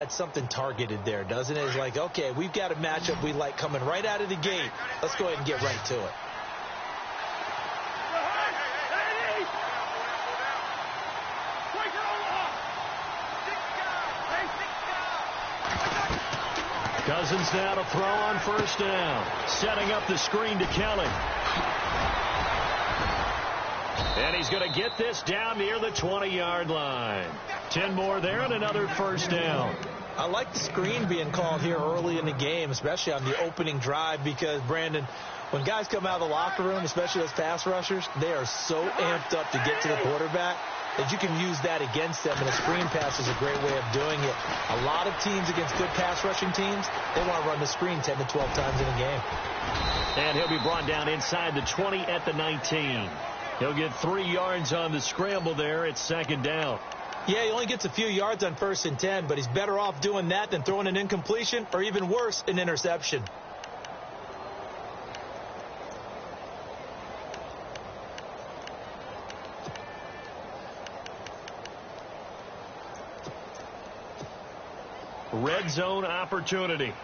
That's something targeted there, doesn't it? It's like, okay, we've got a matchup we like coming right out of the gate. Let's go ahead and get right to it. Cousins now to throw on first down. Setting up the screen to Kelly. And he's going to get this down near the 20-yard line. 10 more there and another first down. I like the screen being called here early in the game, especially on the opening drive, because, Brandon, when guys come out of the locker room, especially those pass rushers, they are so amped up to get to the quarterback that you can use that against them, and a screen pass is a great way of doing it. A lot of teams against good pass rushing teams, they want to run the screen 10 to 12 times in a game. And he'll be brought down inside the 20 at the 19. He'll get 3 yards on the scramble there. It's second down. Yeah, he only gets a few yards on 1st and 10, but he's better off doing that than throwing an incompletion or, even worse, an interception. Red zone opportunity.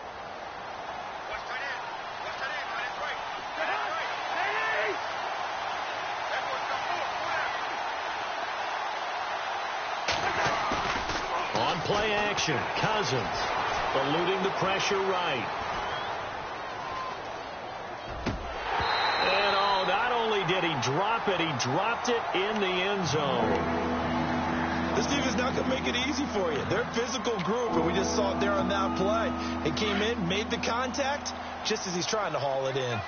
On play action, Cousins eluding the pressure right. And not only did he drop it, he dropped it in the end zone. This team is not going to make it easy for you. They're a physical group, and we just saw it there on that play. He came in, made the contact, just as he's trying to haul it in.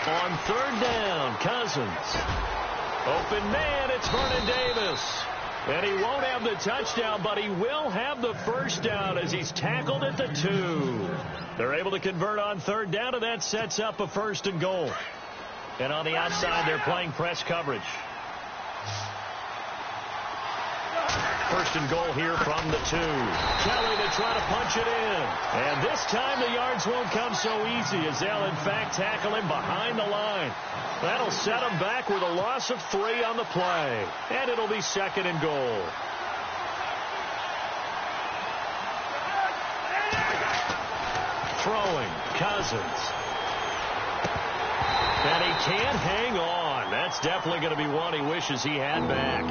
On third down, Cousins. Open man, it's Vernon Davis. And he won't have the touchdown, but he will have the first down as he's tackled at the 2. They're able to convert on third down, and that sets up a 1st and goal. And on the outside, they're playing press coverage. 1st and goal here from the 2. Kelly to try to punch it in. And this time the yards won't come so easy as they'll, in fact, tackle him behind the line. That'll set him back with a loss of 3 on the play. And it'll be 2nd and goal. Throwing, Cousins. And he can't hang on. That's definitely going to be one he wishes he had back.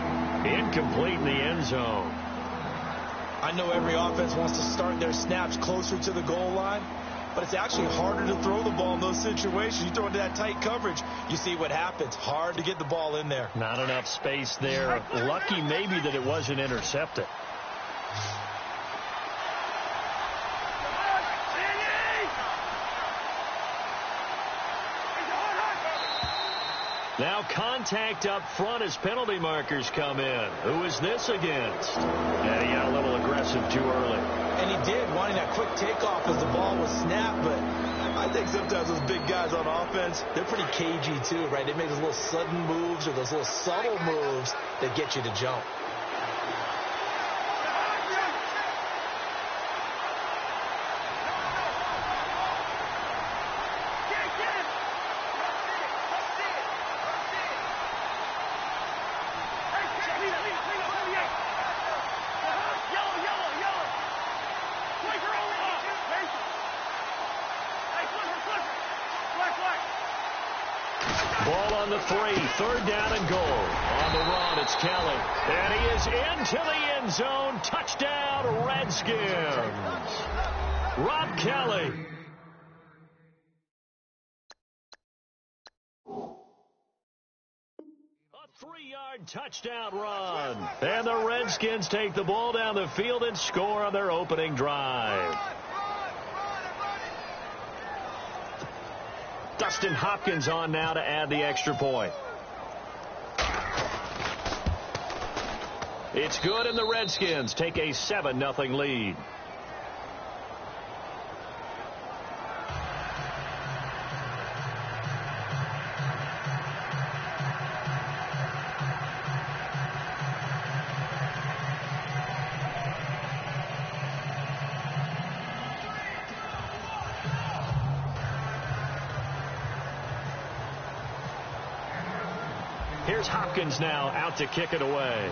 Incomplete in the end zone. I know every offense wants to start their snaps closer to the goal line, but it's actually harder to throw the ball in those situations. You throw into that tight coverage, you see what happens. Hard to get the ball in there. Not enough space there. Lucky maybe that it wasn't intercepted. Now contact up front as penalty markers come in. Who is this against? And he got a little aggressive too early. And he did, wanting that quick takeoff as the ball was snapped. But I think sometimes those big guys on offense, they're pretty cagey too, right? They make those little sudden moves or those little subtle moves that get you to jump. Ball on the 3, 3rd down and goal. On the run, it's Kelly. And he is into the end zone. Touchdown, Redskins. Rob Kelly. A 3-yard touchdown run. And the Redskins take the ball down the field and score on their opening drive. Dustin Hopkins on now to add the extra point. It's good, and the Redskins take a 7-0 lead. Here's Hopkins now out to kick it away.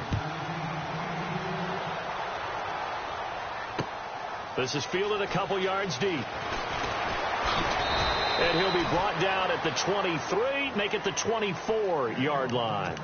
This is fielded a couple yards deep. And he'll be brought down at the 23, make it the 24-yard line.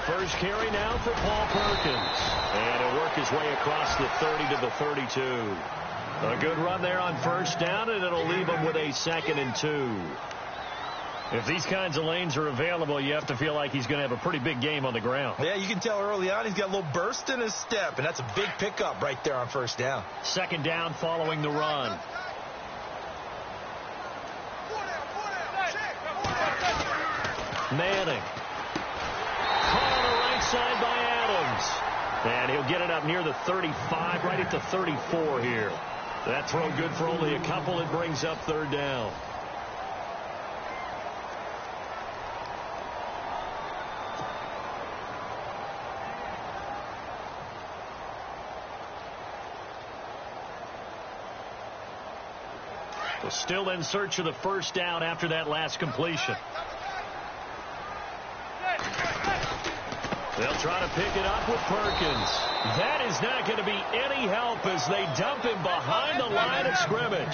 First carry now for Paul Perkins. And he'll work his way across the 30 to the 32. A good run there on first down, and it'll leave him with a 2nd and 2. If these kinds of lanes are available, you have to feel like he's going to have a pretty big game on the ground. Yeah, you can tell early on he's got a little burst in his step, and that's a big pickup right there on first down. 2nd down following the run. Manning. Side by Adams. And he'll get it up near the 35, right at the 34 here. That throw good for only a couple. It brings up 3rd down. Well, still in search of the first down after that last completion. They'll try to pick it up with Perkins. That is not going to be any help as they dump him behind the line of scrimmage.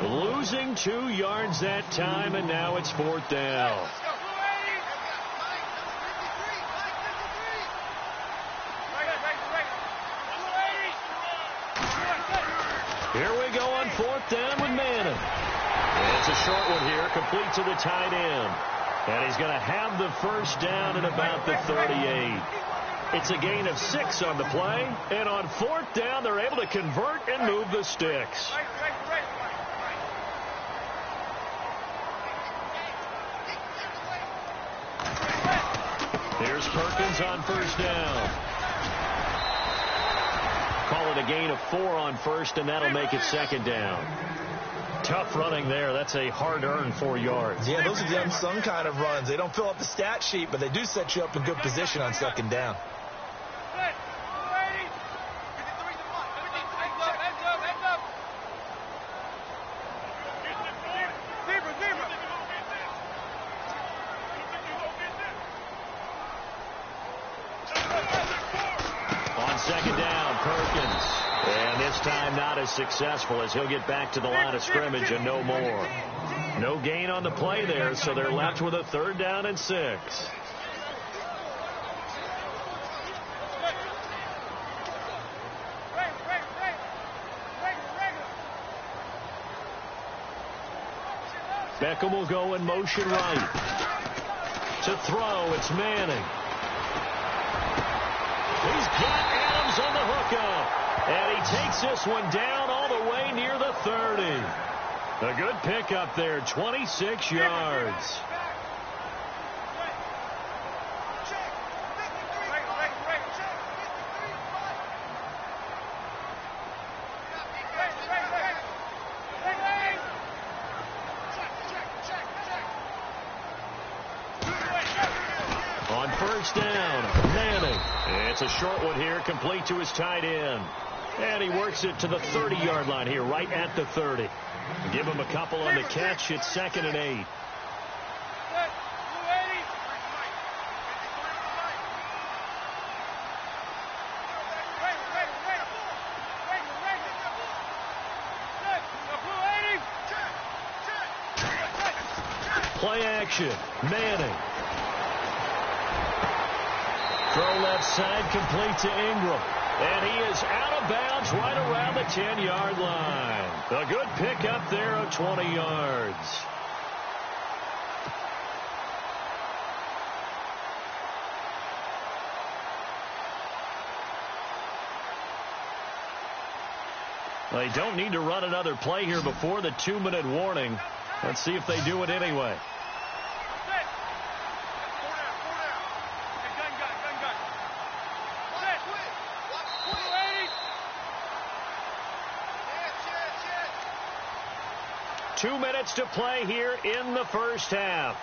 Losing 2 yards that time, and now it's 4th down. Here we go on 4th down with Manning. It's a short one here, complete to the tight end. And he's going to have the first down at about the 38. It's a gain of 6 on the play. And on 4th down, they're able to convert and move the sticks. Here's Perkins on first down. Call it a gain of 4 on first, and that'll make it 2nd down. Tough running there. That's a hard-earned 4 yards. Yeah, those are the unsung kind of runs. They don't fill up the stat sheet, but they do set you up in good position on 2nd down. On 2nd down, Perkins. And this time not as successful as he'll get back to the line of scrimmage and no more. No gain on the play there, so they're left with a 3rd down and 6. Beckham will go in motion right. To throw, it's Manning. He's got Adams on the hookup. And he takes this one down all the way near the 30. A good pickup there, 26 yards. On first down, Manning. It's a short one here, complete to his tight end. And he works it to the 30-yard line here, right at the 30. Give him a couple on the catch. It's 2nd and 8. Play action. Manning. Throw left side, complete to Ingram. And he is out of bounds right around the 10-yard line. A good pickup there of 20 yards. They don't need to run another play here before the 2-minute warning. Let's see if they do it anyway. 2 minutes to play here in the first half.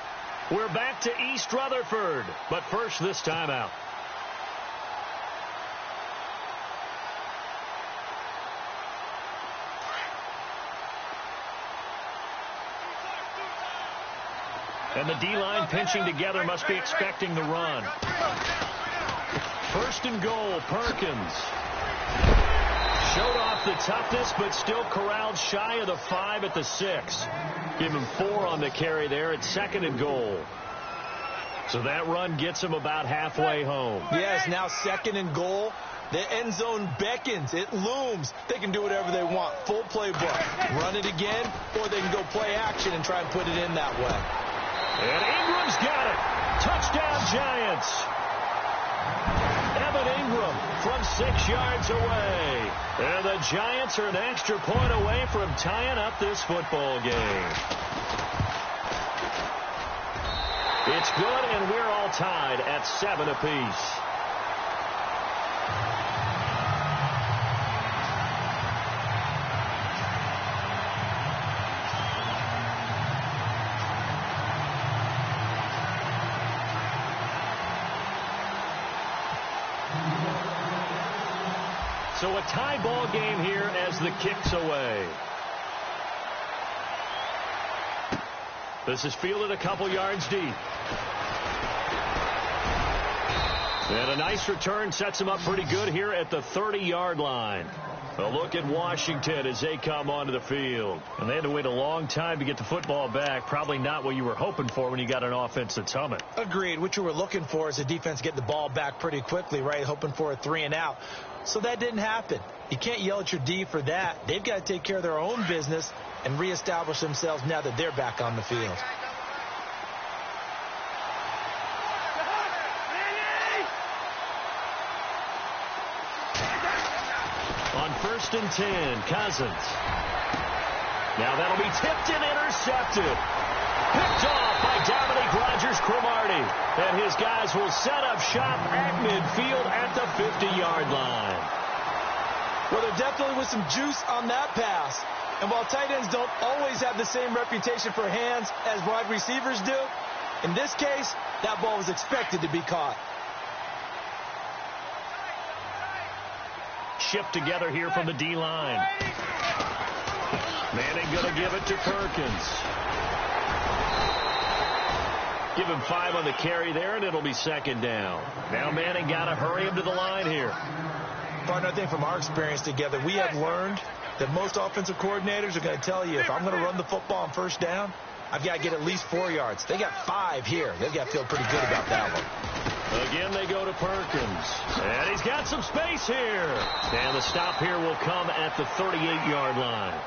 We're back to East Rutherford, but first this timeout. And the D-line pinching together, must be expecting the run. First and goal, Perkins. Showed off the toughness, but still corralled shy of the 5 at the 6. Give him 4 on the carry there at second and goal. So that run gets him about halfway home. Yes, now second and goal. The end zone beckons. It looms. They can do whatever they want. Full playbook. Run it again, or they can go play action and try and put it in that way. And Ingram's got it. Touchdown, Giants. Evan Ingram from 6 yards away. And the Giants are an extra point away from tying up this football game. It's good, and we're all tied at 7 apiece. So a tie ball game here as the kick's away. This is fielded a couple yards deep. And a nice return sets him up pretty good here at the 30-yard line. A look at Washington as they come onto the field. And they had to wait a long time to get the football back. Probably not what you were hoping for when you got an offense that's humming. Agreed. What you were looking for is the defense get the ball back pretty quickly, right? Hoping for a 3 and out. So that didn't happen. You can't yell at your D for that. They've got to take care of their own business and reestablish themselves now that they're back on the field. On 1st and 10, Cousins. Now that'll be tipped and intercepted. Picked off by Dominique Rodgers-Cromartie. And his guys will set up shop at midfield at the 50-yard line. Well, there definitely was some juice on that pass. And while tight ends don't always have the same reputation for hands as wide receivers do, in this case, that ball was expected to be caught. Shift together here from the D-line. Manning going to give it to Perkins. Give him 5 on the carry there, and it'll be second down. Now Manning got to hurry him to the line here. Partner, I think from our experience together, we have learned that most offensive coordinators are going to tell you, if I'm going to run the football on first down, I've got to get at least 4 yards. They got 5 here. They've got to feel pretty good about that one. Again, they go to Perkins. And he's got some space here. And the stop here will come at the 38-yard line.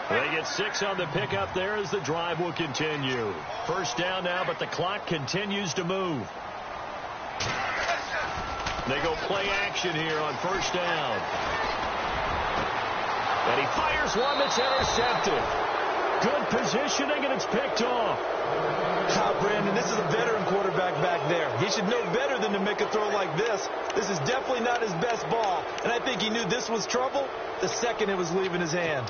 They get 6 on the pickup there as the drive will continue. First down now, but the clock continues to move. They go play action here on first down. And he fires one that's intercepted. Good positioning, and it's picked off. Brandon, this is a veteran quarterback back there. He should know better than to make a throw like this. This is definitely not his best ball, and I think he knew this was trouble the second it was leaving his hand.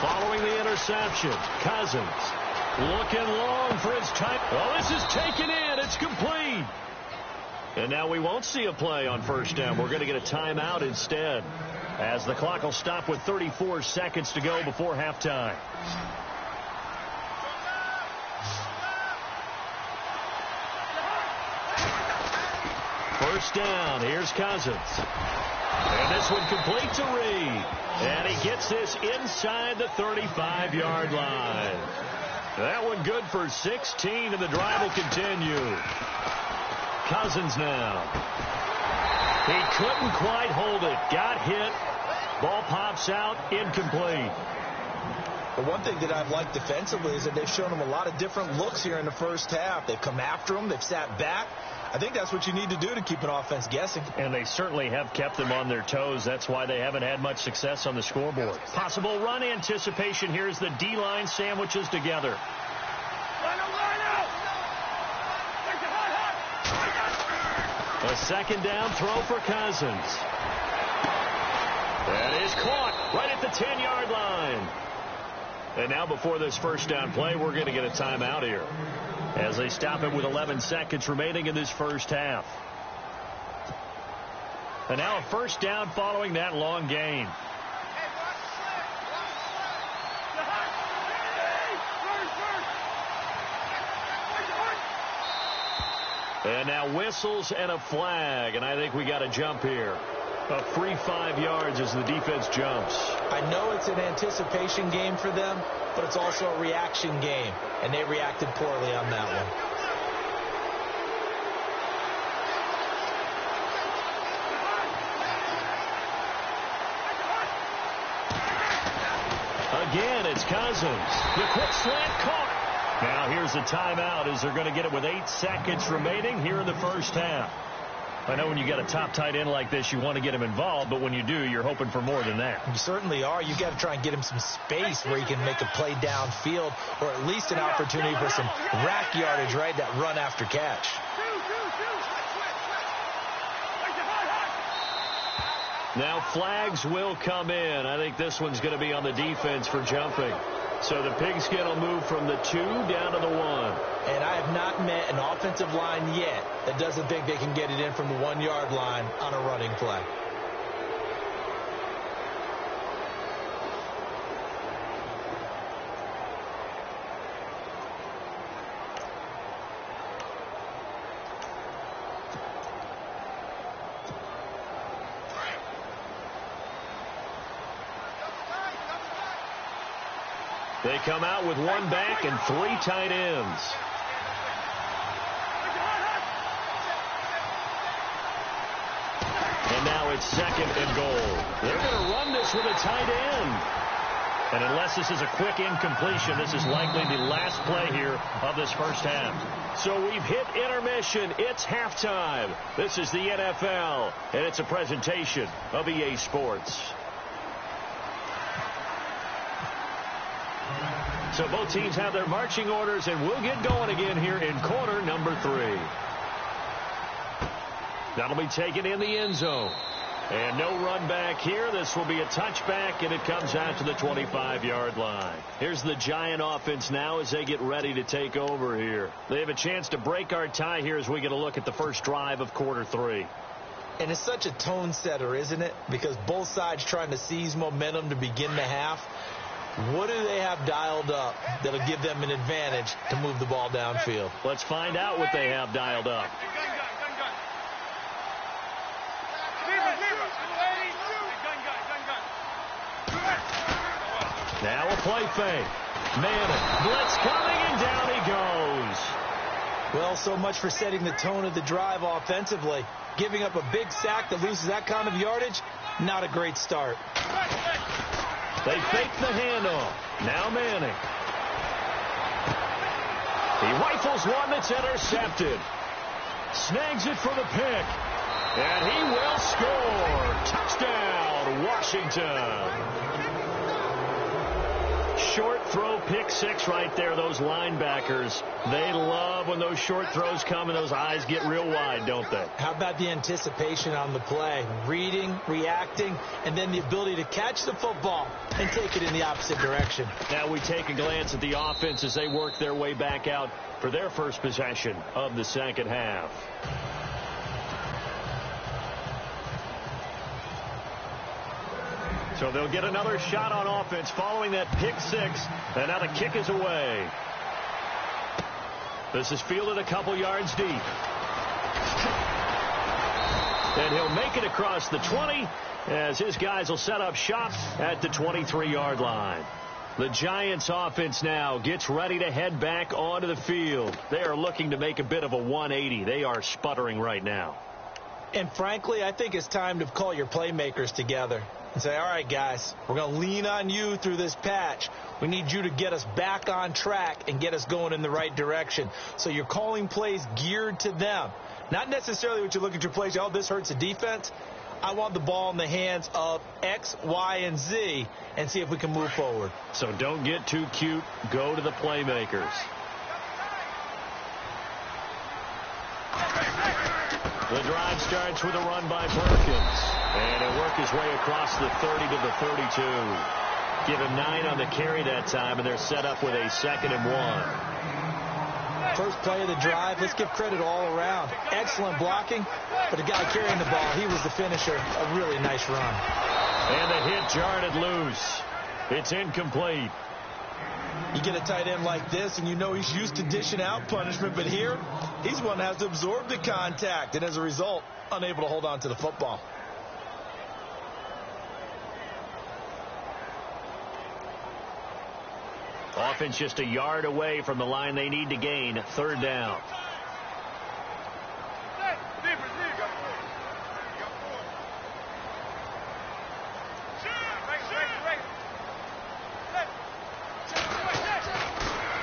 Following the interception, Cousins looking long for his time. Oh, this is taken in. It's complete. And now we won't see a play on first down. We're going to get a timeout instead, as the clock will stop with 34 seconds to go before halftime. First down. Here's Cousins. And this one complete to Reed. And he gets this inside the 35-yard line. That one good for 16, and the drive will continue. Cousins now. He couldn't quite hold it. Got hit. Ball pops out. Incomplete. But one thing that I've liked defensively is that they've shown him a lot of different looks here in the first half. They've come after him. They've sat back. I think that's what you need to do to keep an offense guessing. And they certainly have kept them on their toes. That's why they haven't had much success on the scoreboard. Possible run anticipation. Here's the D-line sandwiches together. A second down throw for Cousins. That is caught right at the 10-yard line. And now before this first down play, we're going to get a timeout here as they stop it with 11 seconds remaining in this first half. And now a first down following that long gain. And now whistles and a flag, and I think we got a jump here. A free 5 yards as the defense jumps. I know it's an anticipation game for them, but it's also a reaction game, and they reacted poorly on that one. Again, it's Cousins. The quick slant caught. Now here's the timeout as they're going to get it with 8 seconds remaining here in the first half. I know when you got a top tight end like this, you want to get him involved, but when you do, you're hoping for more than that. You certainly are. You got to try and get him some space where he can make a play downfield, or at least an opportunity for some rack yardage, right? That run after catch. Now flags will come in. I think this one's going to be on the defense for jumping. So the pigskin will move from the 2 down to the 1. And I have not met an offensive line yet that doesn't think they can get it in from the 1-yard line on a running play. They come out with 1 back and 3 tight ends. And now it's 2nd and goal. They're going to run this with a tight end. And unless this is a quick incompletion, this is likely the last play here of this first half. So we've hit intermission. It's halftime. This is the NFL, and it's a presentation of EA Sports. So both teams have their marching orders, and we'll get going again here in quarter number 3. That'll be taken in the end zone. And no run back here. This will be a touchback, and it comes out to the 25-yard line. Here's the Giant offense now as they get ready to take over here. They have a chance to break our tie here as we get a look at the first drive of quarter 3. And it's such a tone setter, isn't it? Because both sides trying to seize momentum to begin the half. What do they have dialed up that'll give them an advantage to move the ball downfield? Let's find out what they have dialed up. Now a play fake. Manning, blitz coming, and down he goes. Well, so much for setting the tone of the drive offensively. Giving up a big sack that loses that kind of yardage, not a great start. They fake the handoff. Now Manning. He rifles one that's intercepted. Snags it for the pick. And he will score. Touchdown, Washington. Short throw, pick 6 right there. Those linebackers, they love when those short throws come and those eyes get real wide, don't they? How about the anticipation on the play? Reading, reacting, and then the ability to catch the football and take it in the opposite direction. Now we take a glance at the offense as they work their way back out for their first possession of the second half. So they'll get another shot on offense following that pick 6. And now the kick is away. This is fielded a couple yards deep. And he'll make it across the 20 as his guys will set up shop at the 23-yard line. The Giants offense now gets ready to head back onto the field. They are looking to make a bit of a 180. They are sputtering right now. And frankly, I think it's time to call your playmakers together. and say, all right, guys, we're going to lean on you through this patch. We need you to get us back on track and get us going in the right direction. So you're calling plays geared to them. Not necessarily what you look at your plays, oh, this hurts the defense. I want the ball in the hands of X, Y, and Z and see if we can move forward. So don't get too cute. Go to the playmakers. The drive starts with a run by Perkins. And he'll work his way across the 30 to the 32. Give him 9 on the carry that time, and they're set up with a 2nd and 1. First play of the drive, let's give credit all around. Excellent blocking, but the guy carrying the ball, he was the finisher. A really nice run. And the hit jarred it loose. It's incomplete. You get a tight end like this, and you know he's used to dishing out punishment, but here, he's one that has to absorb the contact, and as a result, unable to hold on to the football. Offense just a yard away from the line they need to gain. 3rd down.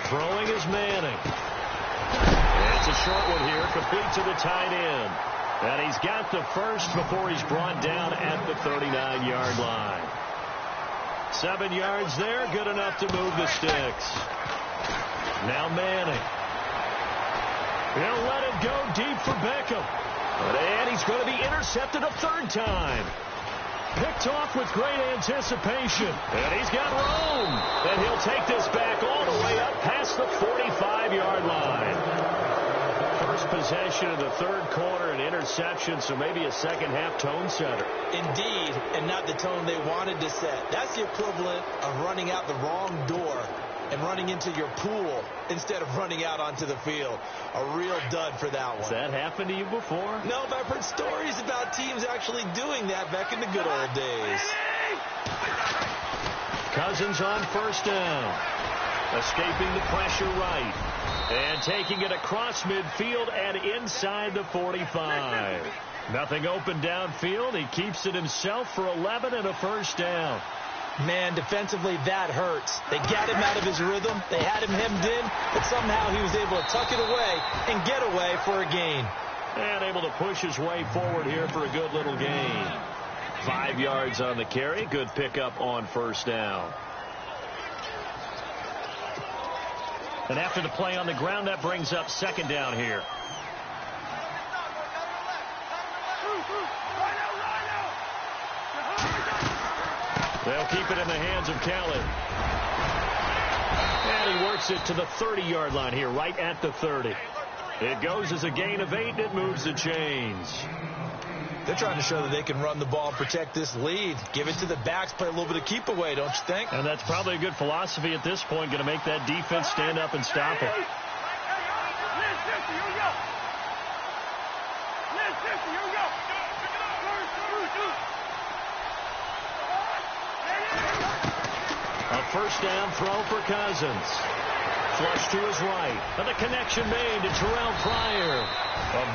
Throwing is Manning. It's a short one here, complete to the tight end. And he's got the first before he's brought down at the 39-yard line. 7 yards there, good enough to move the sticks. Now Manning. He'll let it go deep for Beckham. And he's going to be intercepted a 3rd time. Picked off with great anticipation. And he's got room. And he'll take this back all the way up past the 45-yard line. First possession of the 3rd quarter, an interception, so maybe a second-half tone setter. Indeed, and not the tone they wanted to set. That's the equivalent of running out the wrong door and running into your pool instead of running out onto the field. A real dud for that one. Has that happened to you before? No, but I've heard stories about teams actually doing that back in the good old days. Cousins on 1st down. Escaping the pressure right. And taking it across midfield and inside the 45. Nothing open downfield. He keeps it himself for 11 and a 1st down. Man, defensively, that hurts. They got him out of his rhythm. They had him hemmed in, but somehow he was able to tuck it away and get away for a gain. And able to push his way forward here for a good little gain. 5 yards on the carry. Good pickup on 1st down. And after the play on the ground, that brings up 2nd down here. They'll keep it in the hands of Kelly. And he works it to the 30-yard line here, right at the 30. It goes as a gain of 8, and it moves the chains. They're trying to show that they can run the ball and protect this lead. Give it to the backs, play a little bit of keep away, don't you think? And that's probably a good philosophy at this point, going to make that defense stand up and stop it. A 1st down throw for Cousins. Flush to his right. And the connection made to Terrell Pryor.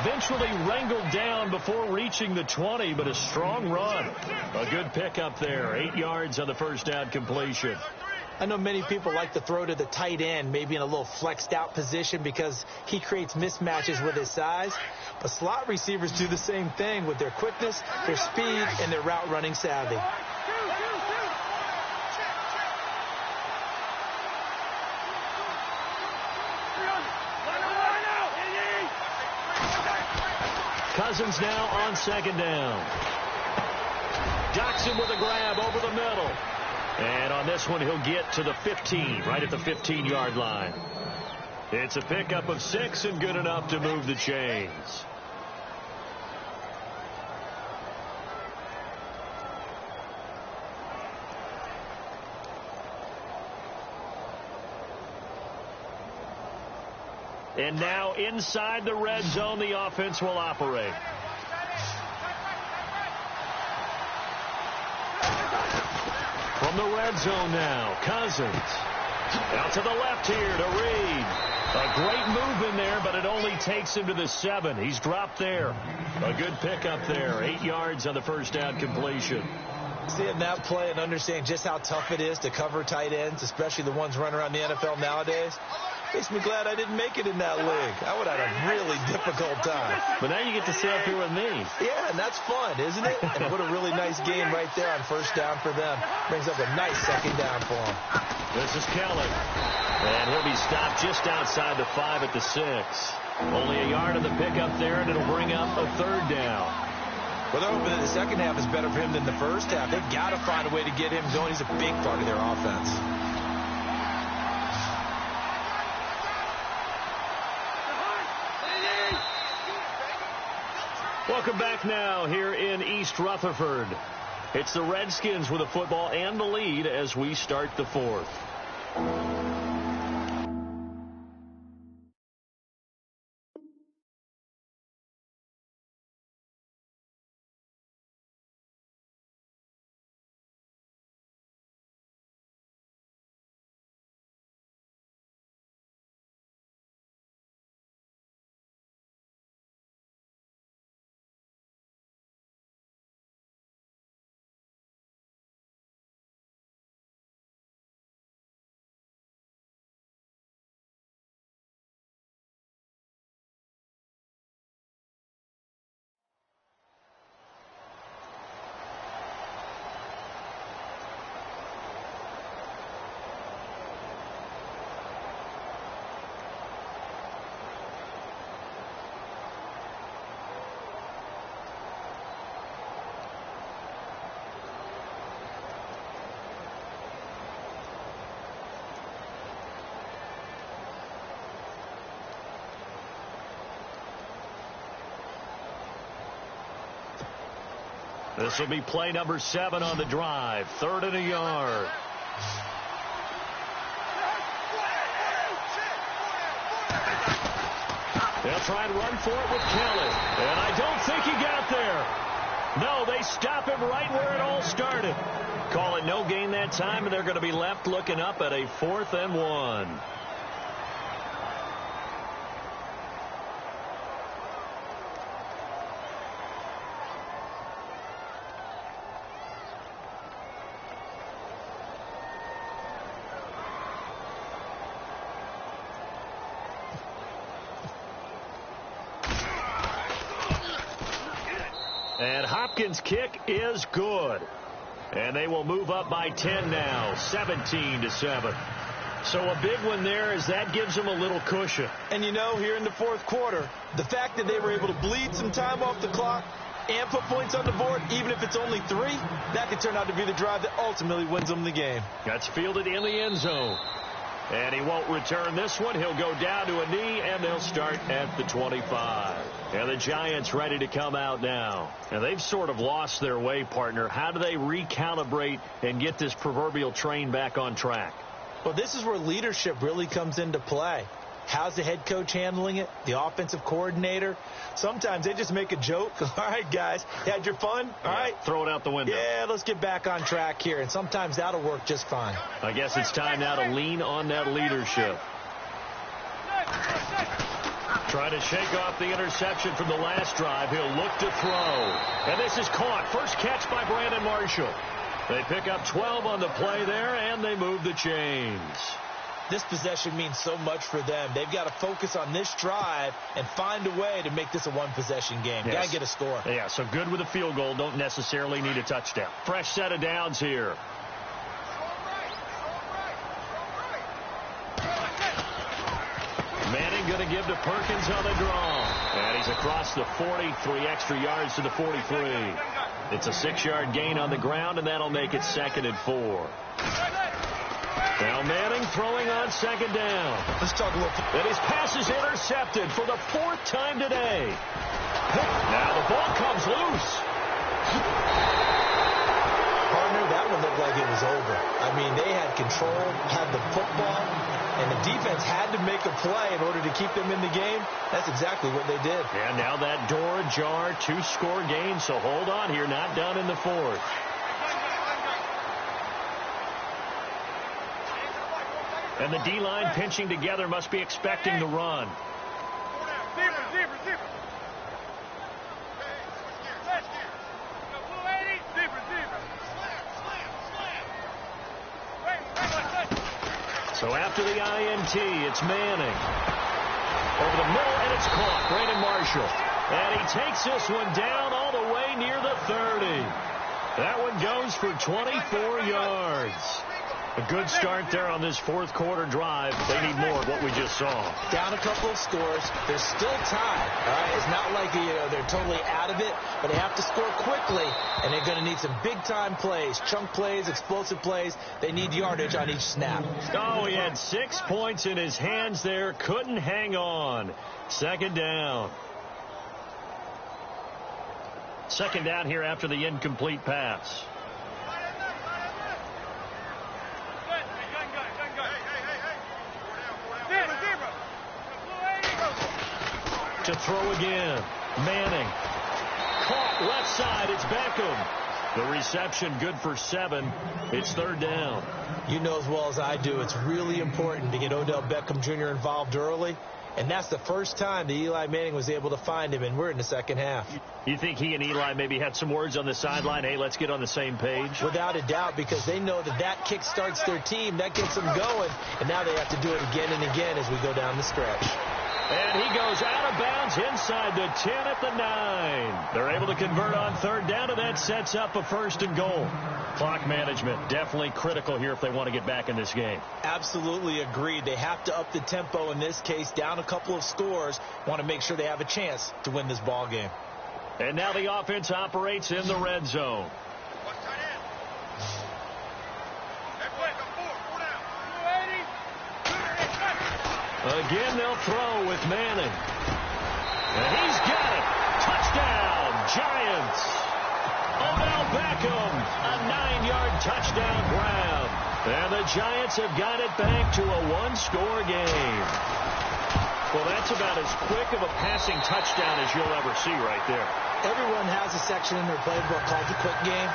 Eventually wrangled down before reaching the 20, but a strong run. A good pickup there. 8 yards on the 1st down completion. I know many people like to throw to the tight end, maybe in a little flexed out position because he creates mismatches with his size. But slot receivers do the same thing with their quickness, their speed, and their route running savvy. Cousins now on 2nd down. Jackson with a grab over the middle. And on this one, he'll get to the 15, right at the 15-yard line. It's a pickup of 6 and good enough to move the chains. And now inside the red zone, the offense will operate. From the red zone now, Cousins. Out to the left here to Reed. A great move in there, but it only takes him to the 7. He's dropped there. A good pickup there. 8 yards on the 1st down completion. Seeing that play and understanding just how tough it is to cover tight ends, especially the ones running around the NFL nowadays, makes me glad I didn't make it in that league. I would have had a really difficult time. But now you get to sit up here with me. Yeah, and that's fun, isn't it? And what a really nice game right there on first down for them. Brings up a nice second down for them. This is Kelly. And he'll be stopped just outside the 5 at the 6. Only a yard of the pickup there, and it'll bring up a third down. Well, they're hoping that the second half is better for him than the first half. They've got to find a way to get him going. He's a big part of their offense. Welcome back now here in East Rutherford. It's the Redskins with the football and the lead as we start the fourth. This will be play number 7 on the drive. 3rd and a yard. They'll try and run for it with Kelly. And I don't think he got there. No, they stop him right where it all started. Call it no gain that time, and they're going to be left looking up at a 4th and 1. And Hopkins' kick is good. And they will move up by 10 now, 17-7. So a big one there as that gives them a little cushion. And you know, here in the fourth quarter, the fact that they were able to bleed some time off the clock and put points on the board, even if it's only 3, that could turn out to be the drive that ultimately wins them the game. That's fielded in the end zone. And he won't return this one. He'll go down to a knee, and they'll start at the 25. And the Giants ready to come out now. And they've sort of lost their way, partner. How do they recalibrate and get this proverbial train back on track? Well, this is where leadership really comes into play. How's the head coach handling it? The offensive coordinator? Sometimes they just make a joke. All right, guys, you had your fun? All right. Throw it out the window. Yeah, let's get back on track here. And sometimes that'll work just fine. I guess it's time now to lean on that leadership. Trying to shake off the interception from the last drive. He'll look to throw. And this is caught. First catch by Brandon Marshall. They pick up 12 on the play there, and they move the chains. This possession means so much for them. They've got to focus on this drive and find a way to make this a one-possession game. Yes. Got to get a score. Yeah, so good with a field goal. Don't necessarily need a touchdown. Fresh set of downs here. Manning going to give to Perkins on the draw. And he's across the 40, 3 extra yards to the 43. It's a 6-yard gain on the ground, and that'll make it 2nd and 4. Now Manning throwing on 2nd down. Let's talk a little. And his pass is intercepted for the 4th time today. Now the ball comes loose. Partner, that one looked like it was over. I mean, they had control, had the football, and the defense had to make a play in order to keep them in the game. That's exactly what they did. And now that door ajar, 2-score game. So hold on here, not done in the 4th. And the D-line pinching together must be expecting the run. So after the INT, it's Manning. Over the middle, and it's caught. Brandon Marshall. And he takes this one down all the way near the 30. That one goes for 24 yards. A good start there on this fourth quarter drive. They need more of what we just saw. Down a couple of scores. There's still time. All right? It's not like they're totally out of it, but they have to score quickly, and they're going to need some big-time plays, chunk plays, explosive plays. They need yardage on each snap. Oh, he had 6 points in his hands there. Couldn't hang on. Second down. Second down here after the incomplete pass. To throw again. Manning. Caught left side. It's Beckham. The reception good for 7. It's third down. You know as well as I do, it's really important to get Odell Beckham Jr. involved early. And that's the first time that Eli Manning was able to find him, and we're in the second half. You think he and Eli maybe had some words on the sideline, hey, let's get on the same page? Without a doubt, because they know that kick starts their team, that gets them going, and now they have to do it again and again as we go down the stretch. And he goes out of bounds inside the 10 at the 9. They're able to convert on third down, and that sets up a first and goal. Clock management definitely critical here if they want to get back in this game. Absolutely agreed. They have to up the tempo in this case, down a couple of scores, want to make sure they have a chance to win this ball game. And now the offense operates in the red zone. Again, they'll throw with Manning. And he's got it. Touchdown, Giants. Odell Beckham, a 9-yard touchdown grab. And the Giants have got it back to a one-score game. Well, that's about as quick of a passing touchdown as you'll ever see right there. Everyone has a section in their playbook called the quick game.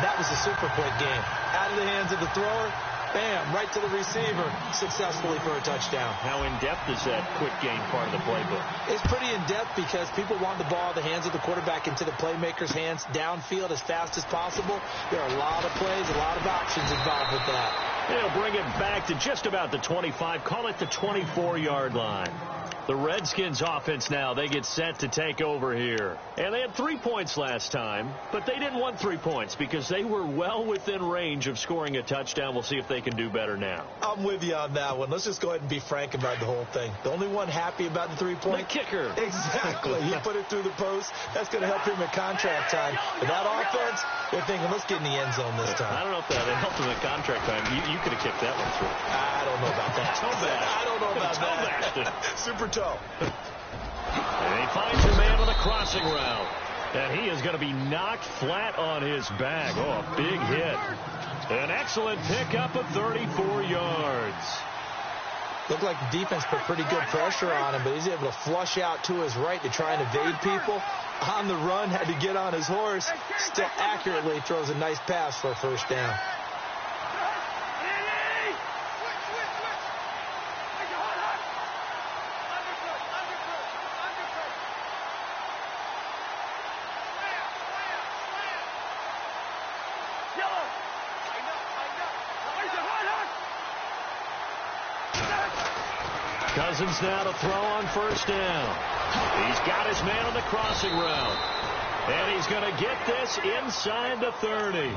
That was a super quick game. Out of the hands of the thrower, bam, right to the receiver, successfully for a touchdown. How in-depth is that quick game part of the playbook? It's pretty in-depth because people want the ball in the hands of the quarterback into the playmaker's hands downfield as fast as possible. There are a lot of plays, a lot of options involved with that. They'll bring it back to just about the 25, call it the 24-yard line. The Redskins offense now, they get set to take over here. And they had 3 points last time, but they didn't want 3 points because they were well within range of scoring a touchdown. We'll see if they can do better now. I'm with you on that one. Let's just go ahead and be frank about the whole thing. The only one happy about the 3-point? The kicker. Exactly. He put it through the post. That's going to help him at contract time. But that offense, they're thinking, let's get in the end zone this time. I don't know if that helped him at contract time. You could have kicked that one through. I don't know about that. I don't know about that. Super toe. And he finds a man on the crossing route. And he is going to be knocked flat on his back. Oh, a big hit. An excellent pickup of 34 yards. Looked like the defense put pretty good pressure on him, but he's able to flush out to his right to try and evade people. On the run, had to get on his horse. Still accurately throws a nice pass for a first down. Cousins now to throw on first down. He's got his man on the crossing route. And he's going to get this inside the 30.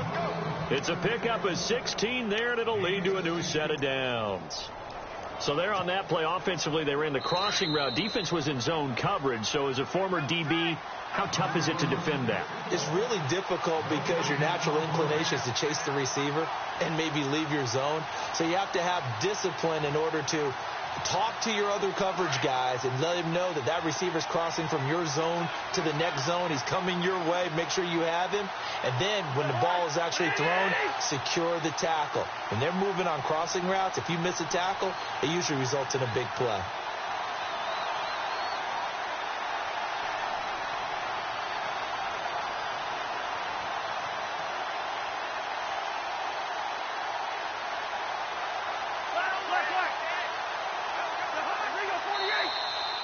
It's a pickup of 16 there, and it'll lead to a new set of downs. So there on that play, offensively, they ran the crossing route. Defense was in zone coverage. So as a former DB, how tough is it to defend that? It's really difficult because your natural inclination is to chase the receiver and maybe leave your zone. So you have to have discipline in order to talk to your other coverage guys and let him know that that receiver's crossing from your zone to the next zone. He's coming your way. Make sure you have him. And then when the ball is actually thrown, secure the tackle. When they're moving on crossing routes, if you miss a tackle, it usually results in a big play.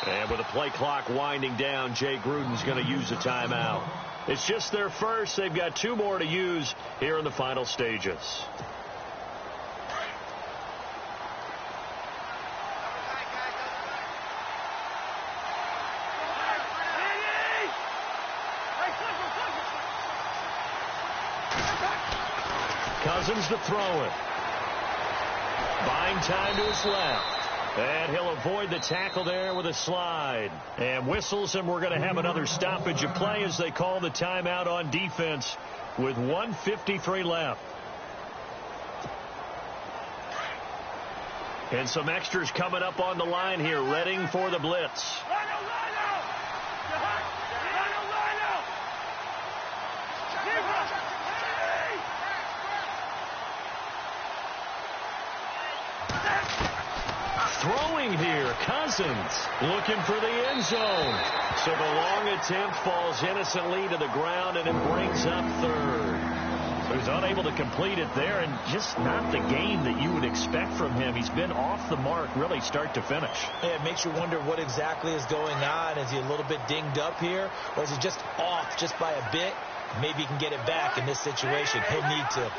And with the play clock winding down, Jay Gruden's going to use a timeout. It's just their first. They've got 2 more to use here in the final stages. Cousins to throw it. Buying time to his left. And he'll avoid the tackle there with a slide. And whistles, and we're going to have another stoppage of play as they call the timeout on defense with 1:53 left. And some extras coming up on the line here, readying for the blitz. Throwing here, Cousins looking for the end zone. So the long attempt falls innocently to the ground, and it brings up third. So he's unable to complete it there, and just not the game that you would expect from him. He's been off the mark really start to finish. Yeah, it makes you wonder what exactly is going on. Is he a little bit dinged up here, or is he just off just by a bit? Maybe he can get it back in this situation. He'll need to.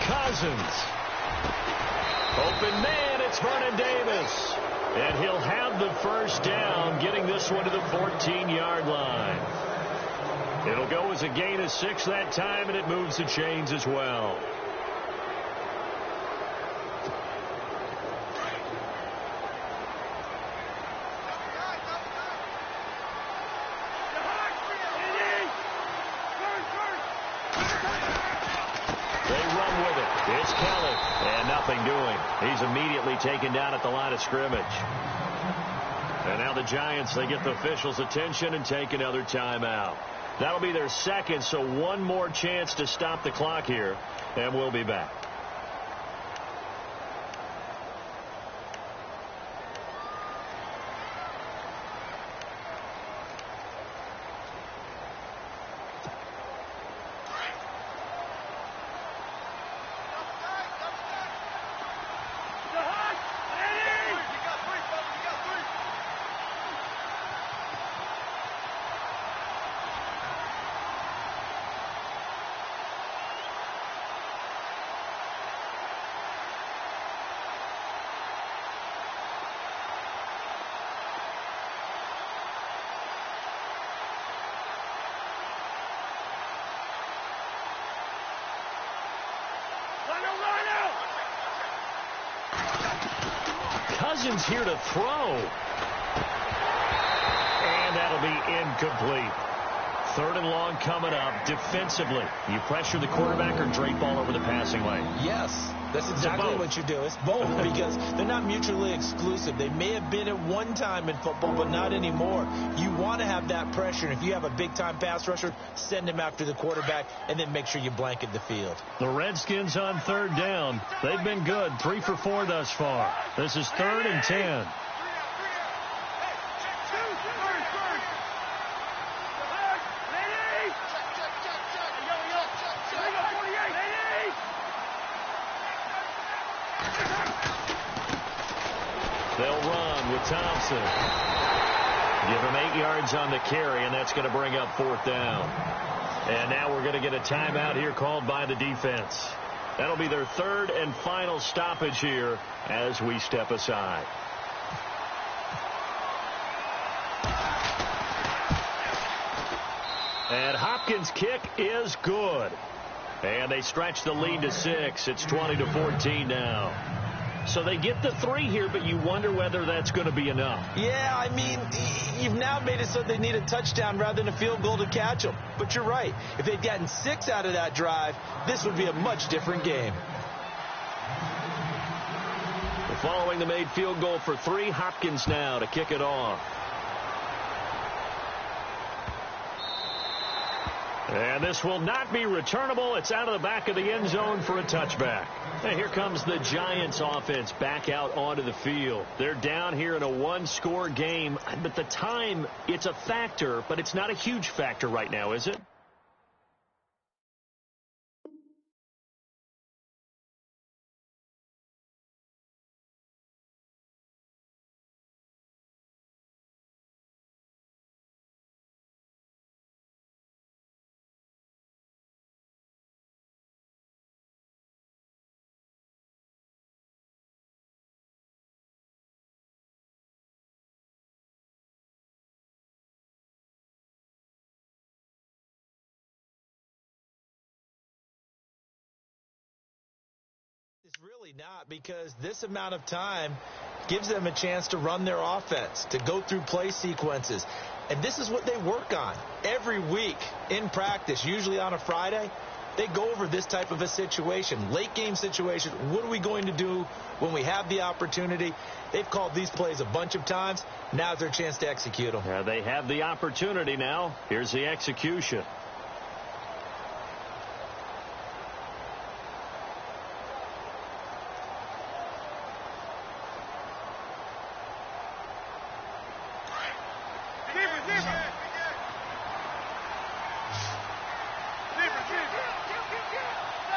Cousins. Open man, it's Vernon Davis. And he'll have the first down, getting this one to the 14-yard line. It'll go as a gain of 6 that time, and it moves the chains as well. It's Kelly, and nothing doing. He's immediately taken down at the line of scrimmage. And now the Giants, they get the officials' attention and take another timeout. That'll be their second, so one more chance to stop the clock here, and we'll be back. Cousins here to throw. And that'll be incomplete. 3rd and long coming up. Defensively, you pressure the quarterback or drape all over the passing lane? Yes, that's exactly what you do. It's both because they're not mutually exclusive. They may have been at one time in football, but not anymore. You want to have that pressure. And if you have a big-time pass rusher, send him after the quarterback and then make sure you blanket the field. The Redskins on 3rd down. They've been good. 3 for 4 thus far. This is 3rd and 10. They'll run with Thompson. Give him 8 yards on the carry, and that's going to bring up 4th down. And now we're going to get a timeout here called by the defense. That'll be their 3rd and final stoppage here as we step aside. And Hopkins' kick is good. And they stretch the lead to 6. It's 20-14 now. So they get the 3 here, but you wonder whether that's going to be enough. Yeah, I mean, you've now made it so they need a touchdown rather than a field goal to catch them. But you're right. If they'd gotten 6 out of that drive, this would be a much different game. Following the made field goal for 3, Hopkins now to kick it off. And this will not be returnable. It's out of the back of the end zone for a touchback. And here comes the Giants offense back out onto the field. They're down here in a 1-score game. But the time, it's a factor, but it's not a huge factor right now, is it? It's really not, because this amount of time gives them a chance to run their offense, to go through play sequences. And this is what they work on every week in practice, usually on a Friday. They go over this type of a situation, late game situation. What are we going to do when we have the opportunity? They've called these plays a bunch of times. Now's their chance to execute them. Yeah, they have the opportunity now. Here's the execution.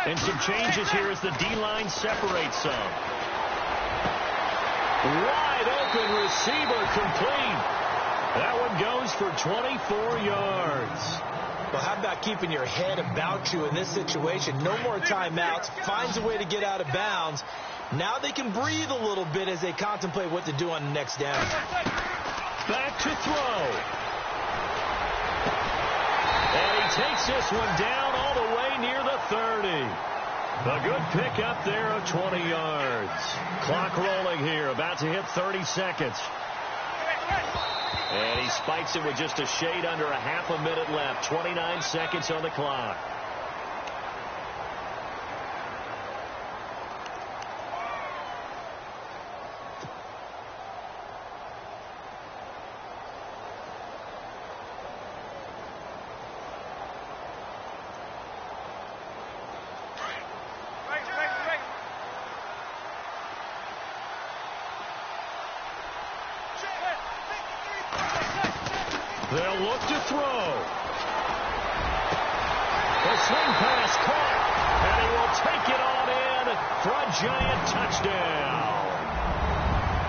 And some changes here as the D-line separates some. Wide open receiver complete. That one goes for 24 yards. Well, how about keeping your head about you in this situation? No more timeouts. Finds a way to get out of bounds. Now they can breathe a little bit as they contemplate what to do on the next down. Back to throw. And he takes this one down all the way near the 30. A good pickup there of 20 yards. Clock rolling here, about to hit 30 seconds. And he spikes it with just a shade under a half a minute left. 29 seconds on the clock. They'll look to throw. The swing pass caught, and he will take it on in for a giant touchdown.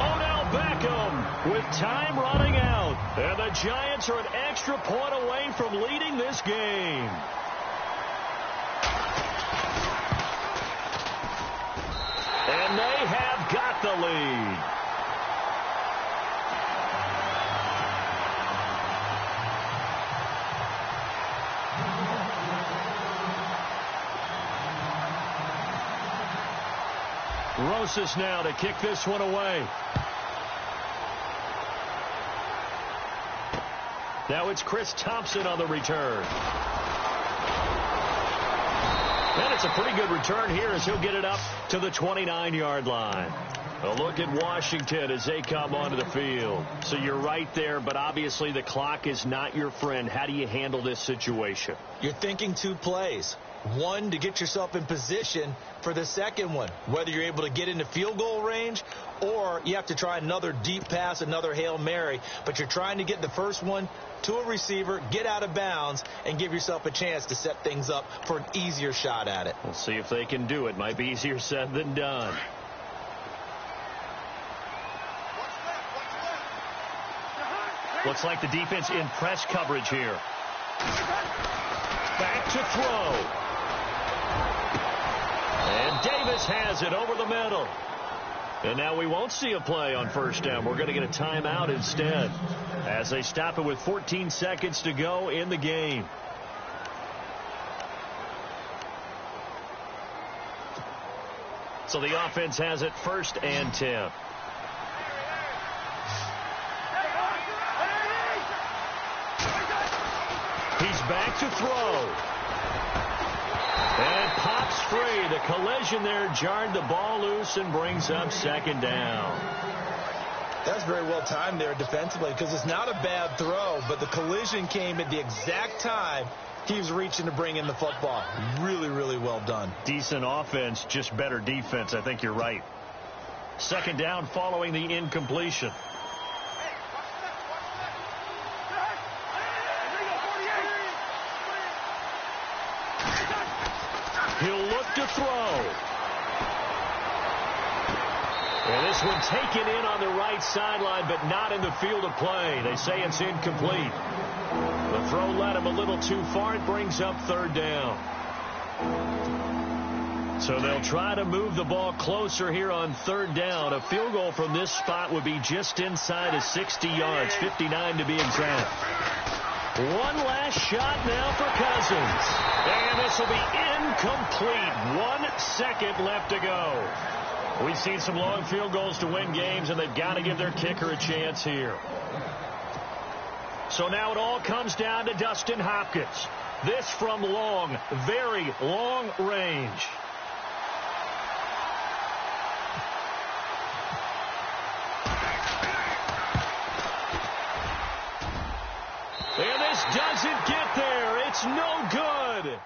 Odell Beckham with time running out, and the Giants are an extra point away from leading this game. And they have got the lead. Rosas now to kick this one away. Now it's Chris Thompson on the return. And it's a pretty good return here as he'll get it up to the 29-yard line. A look at Washington as they come onto the field. So you're right there, but obviously the clock is not your friend. How do you handle this situation? You're thinking two plays. One, to get yourself in position for the second one, whether you're able to get into field goal range or you have to try another deep pass, another Hail Mary. But you're trying to get the first one to a receiver, get out of bounds, and give yourself a chance to set things up for an easier shot at it. We'll see if they can do it. Might be easier said than done. Looks like the defense in press coverage here. Back to throw. And Davis has it over the middle. And now we won't see a play on first down. We're going to get a timeout instead as they stop it with 14 seconds to go in the game. So the offense has it 1st and 10. He's back to throw. And pops free. The collision there jarred the ball loose and brings up 2nd down. That's very well timed there defensively, because it's not a bad throw, but the collision came at the exact time he was reaching to bring in the football. Really, really well done. Decent offense, just better defense. I think you're right. 2nd down following the incompletion. He'll look to throw. And this one taken in on the right sideline, but not in the field of play. They say it's incomplete. The throw led him a little too far. It brings up 3rd down. So they'll try to move the ball closer here on 3rd down. A field goal from this spot would be just inside of 60 yards, 59 to be exact. One last shot now for Cousins. And this will be incomplete. 1 second left to go. We've seen some long field goals to win games, and they've got to give their kicker a chance here. So now it all comes down to Dustin Hopkins. This from long, very long range. And this doesn't get there. It's no good.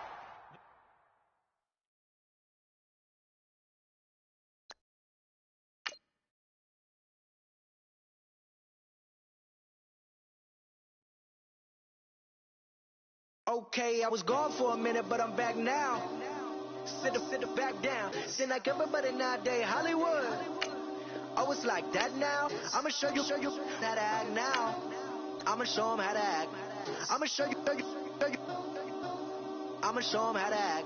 Okay, I was gone for a minute, but I'm back now. Sit the back down. Seem like everybody nowadays, Hollywood. Oh, it's like that now? I'ma show you how to act now. I'ma show them how to act. I'ma show you. I'ma show them how to act.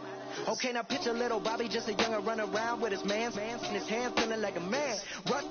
Okay, now picture little Bobby, just a younger run around with his man in his hand, feeling like a man. Run.